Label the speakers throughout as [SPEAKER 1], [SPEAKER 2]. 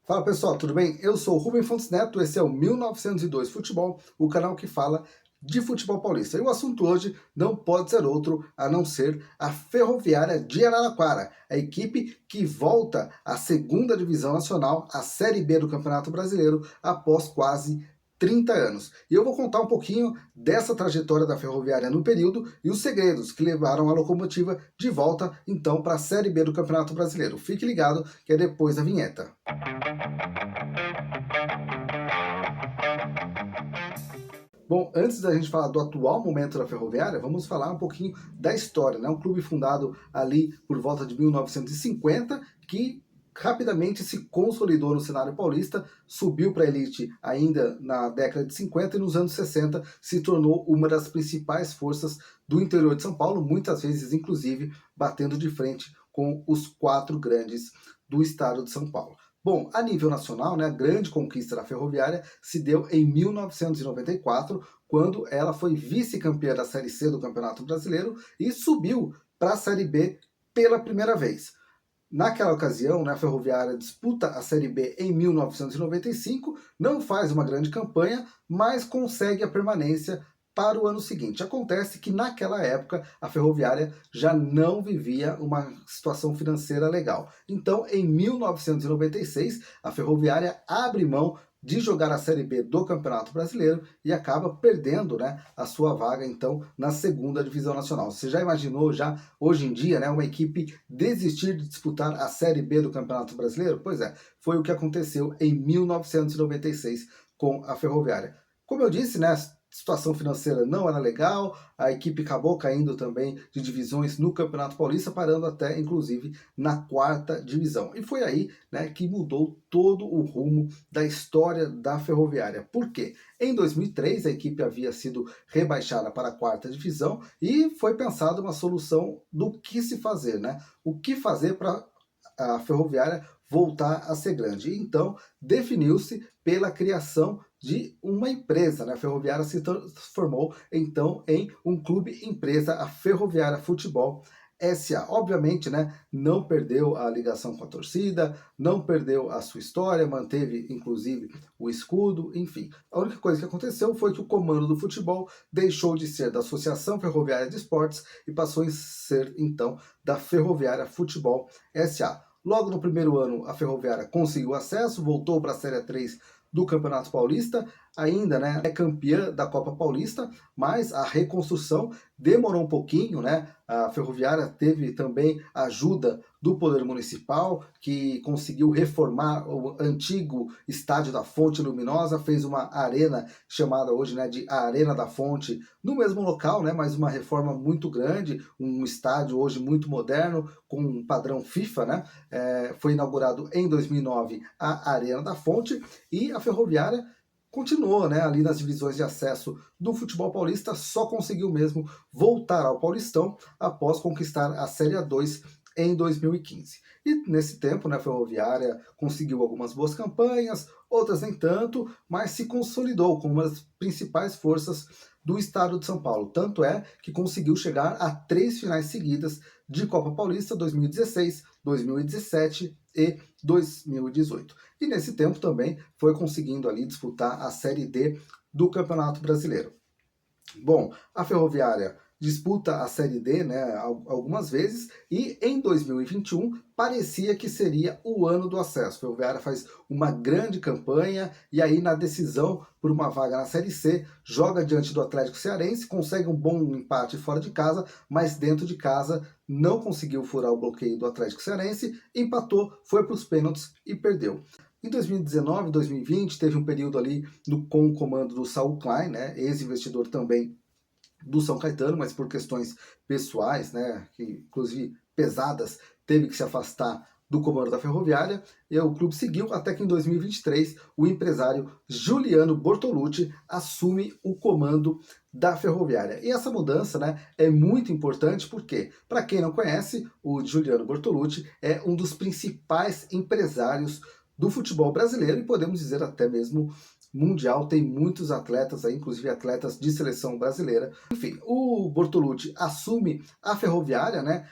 [SPEAKER 1] Fala pessoal, tudo bem? Eu sou o Rubem Fontes Neto, esse é o 1902 Futebol, o canal que fala de futebol paulista. E o assunto hoje não pode ser outro a não ser a Ferroviária de Araraquara, a equipe que volta à segunda divisão nacional, a Série B do Campeonato Brasileiro, após quase 30 anos. E eu vou contar um pouquinho dessa trajetória da Ferroviária no período e os segredos que levaram a locomotiva de volta então para a Série B do Campeonato Brasileiro. Fique ligado que é depois da vinheta. Bom, antes da gente falar do atual momento da Ferroviária, vamos falar um pouquinho da história, né? Um clube fundado ali por volta de 1950, que rapidamente se consolidou no cenário paulista, subiu para a elite ainda na década de 50 e nos anos 60 se tornou uma das principais forças do interior de São Paulo, muitas vezes inclusive batendo de frente com os quatro grandes do estado de São Paulo. Bom, a nível nacional, né, a grande conquista da Ferroviária se deu em 1994, quando ela foi vice-campeã da Série C do Campeonato Brasileiro e subiu para a Série B pela primeira vez. Naquela ocasião, né, a Ferroviária disputa a Série B em 1995, não faz uma grande campanha, mas consegue a permanência para o ano seguinte. Acontece que naquela época a Ferroviária já não vivia uma situação financeira legal. Então, em 1996, a Ferroviária abre mão de jogar a Série B do Campeonato Brasileiro e acaba perdendo, né, a sua vaga então na segunda divisão nacional. Você já imaginou já hoje em dia, né, uma equipe desistir de disputar a Série B do Campeonato Brasileiro? Pois é, foi o que aconteceu em 1996 com a Ferroviária. Como eu disse, né, situação financeira não era legal, a equipe acabou caindo também de divisões no Campeonato Paulista, parando até, inclusive, na quarta divisão. E foi aí, né, que mudou todo o rumo da história da Ferroviária. Por quê? Em 2003, a equipe havia sido rebaixada para a quarta divisão e foi pensada uma solução do que se fazer, né? O que fazer para a Ferroviária voltar a ser grande. Então, definiu-se pela criação de uma empresa, né? A Ferroviária se transformou então em um clube empresa, a Ferroviária Futebol SA. Obviamente, né, não perdeu a ligação com a torcida, não perdeu a sua história, manteve inclusive o escudo, enfim. A única coisa que aconteceu foi que o comando do futebol deixou de ser da Associação Ferroviária de Esportes e passou a ser então da Ferroviária Futebol SA. Logo no primeiro ano, a Ferroviária conseguiu acesso, voltou para a Série 3 do Campeonato Paulista, ainda, né, é campeã da Copa Paulista, mas a reconstrução demorou um pouquinho, né? A Ferroviária teve também ajuda do Poder Municipal, que conseguiu reformar o antigo estádio da Fonte Luminosa, fez uma arena chamada hoje, né, de Arena da Fonte, no mesmo local, né, mas uma reforma muito grande, um estádio hoje muito moderno, com um padrão FIFA, né? Foi inaugurado em 2009 a Arena da Fonte e a Ferroviária continuou, né, ali nas divisões de acesso do futebol paulista, só conseguiu mesmo voltar ao Paulistão após conquistar a Série A2 em 2015. E nesse tempo, né, a Ferroviária conseguiu algumas boas campanhas, outras nem tanto, mas se consolidou como uma das principais forças do estado de São Paulo. Tanto é que conseguiu chegar a 3 finais seguidas de Copa Paulista 2016, 2017 e 2018. E nesse tempo também foi conseguindo ali disputar a Série D do Campeonato Brasileiro. Bom, a Ferroviária disputa a Série D, né, algumas vezes, e em 2021 parecia que seria o ano do acesso. A Ferroviária faz uma grande campanha e aí na decisão por uma vaga na Série C, joga diante do Atlético Cearense, consegue um bom empate fora de casa, mas dentro de casa não conseguiu furar o bloqueio do Atlético Cearense, empatou, foi para os pênaltis e perdeu. Em 2019, 2020, teve um período ali com o comando do Saul Klein, né, ex-investidor também do São Caetano, mas por questões pessoais, né, que inclusive pesadas, teve que se afastar do comando da Ferroviária, e o clube seguiu até que em 2023 o empresário Juliano Bortolucci assume o comando da Ferroviária. E essa mudança, né, é muito importante porque, para quem não conhece, o Juliano Bortolucci é um dos principais empresários do futebol brasileiro e podemos dizer até mesmo mundial. Tem muitos atletas aí, inclusive atletas de seleção brasileira. Enfim, o Bortolucci assume a Ferroviária, né,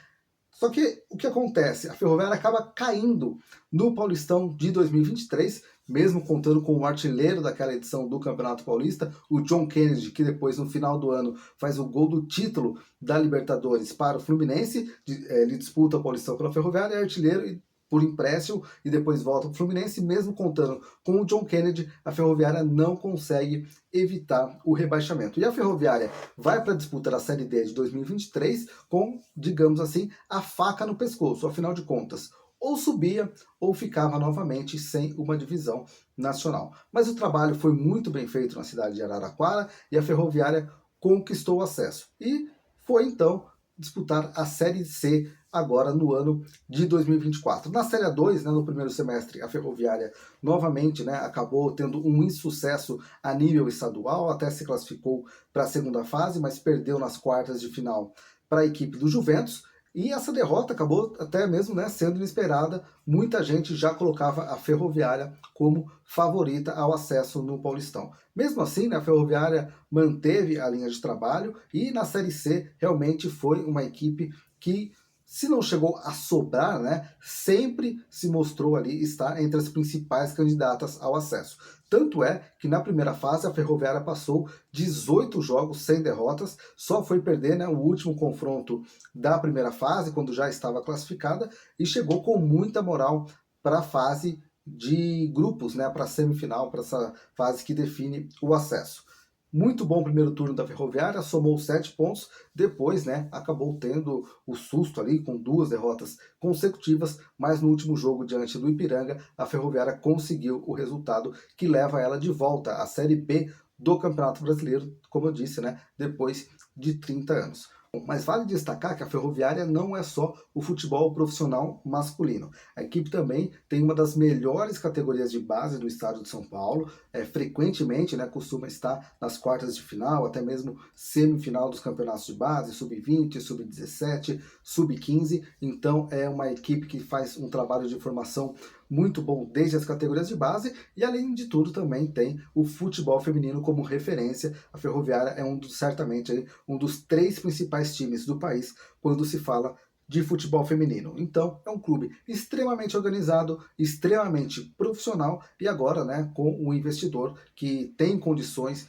[SPEAKER 1] Só que o que acontece? A Ferroviária acaba caindo no Paulistão de 2023, mesmo contando com o artilheiro daquela edição do Campeonato Paulista, o John Kennedy, que depois, no final do ano, faz o gol do título da Libertadores para o Fluminense. Ele disputa o Paulistão pela Ferroviária, é artilheiro por empréstimo e depois volta para o Fluminense. Mesmo contando com o John Kennedy, a Ferroviária não consegue evitar o rebaixamento. E a Ferroviária vai para a disputa da Série D de 2023 com, digamos assim, a faca no pescoço. Afinal de contas, ou subia ou ficava novamente sem uma divisão nacional. Mas o trabalho foi muito bem feito na cidade de Araraquara e a Ferroviária conquistou o acesso. E foi então disputar a Série C agora no ano de 2024. Na Série A2, né, no primeiro semestre, a Ferroviária novamente, né, acabou tendo um insucesso a nível estadual, até se classificou para a segunda fase, mas perdeu nas quartas de final para a equipe do Juventus. E essa derrota acabou até mesmo, né, sendo inesperada. Muita gente já colocava a Ferroviária como favorita ao acesso no Paulistão. Mesmo assim, né, a Ferroviária manteve a linha de trabalho e na Série C realmente foi uma equipe que, se não chegou a sobrar, né, sempre se mostrou ali estar entre as principais candidatas ao acesso. Tanto é que na primeira fase a Ferroviária passou 18 jogos sem derrotas, só foi perder, né, o último confronto da primeira fase, quando já estava classificada, e chegou com muita moral para a fase de grupos, né, para a semifinal, para essa fase que define o acesso. Muito bom primeiro turno da Ferroviária, somou 7 pontos, depois, né, acabou tendo o susto ali com 2 derrotas consecutivas, mas no último jogo diante do Ipiranga, a Ferroviária conseguiu o resultado que leva ela de volta à Série B do Campeonato Brasileiro, como eu disse, né, depois de 30 anos. Mas vale destacar que a Ferroviária não é só o futebol profissional masculino. A equipe também tem uma das melhores categorias de base do estado de São Paulo. Frequentemente, né, costuma estar nas quartas de final, até mesmo semifinal dos campeonatos de base, sub-20, sub-17, sub-15. Então é uma equipe que faz um trabalho de formação muito bom desde as categorias de base e, além de tudo, também tem o futebol feminino como referência. A Ferroviária é certamente um dos 3 principais times do país quando se fala de futebol feminino. Então, é um clube extremamente organizado, extremamente profissional e agora, né, com um investidor que tem condições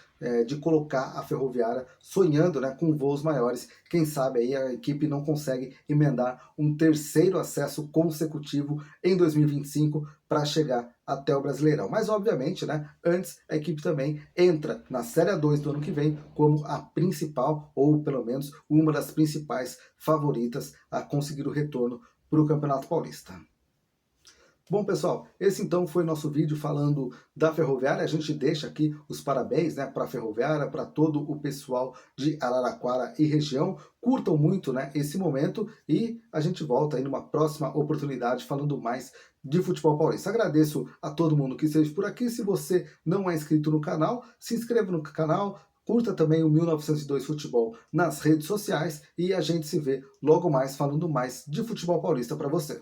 [SPEAKER 1] de colocar a Ferroviária sonhando, né, com voos maiores. Quem sabe aí a equipe não consegue emendar um terceiro acesso consecutivo em 2025 para chegar até o Brasileirão. Mas, obviamente, né, antes a equipe também entra na Série A2 do ano que vem como a principal, ou pelo menos uma das principais favoritas a conseguir o retorno para o Campeonato Paulista. Bom, pessoal, esse então foi nosso vídeo falando da Ferroviária. A gente deixa aqui os parabéns, né, para a Ferroviária, para todo o pessoal de Araraquara e região. Curtam muito, né, esse momento e a gente volta aí numa próxima oportunidade falando mais de futebol paulista. Agradeço a todo mundo que esteve por aqui. Se você não é inscrito no canal, se inscreva no canal. Curta também o 1902 Futebol nas redes sociais e a gente se vê logo mais falando mais de futebol paulista para você.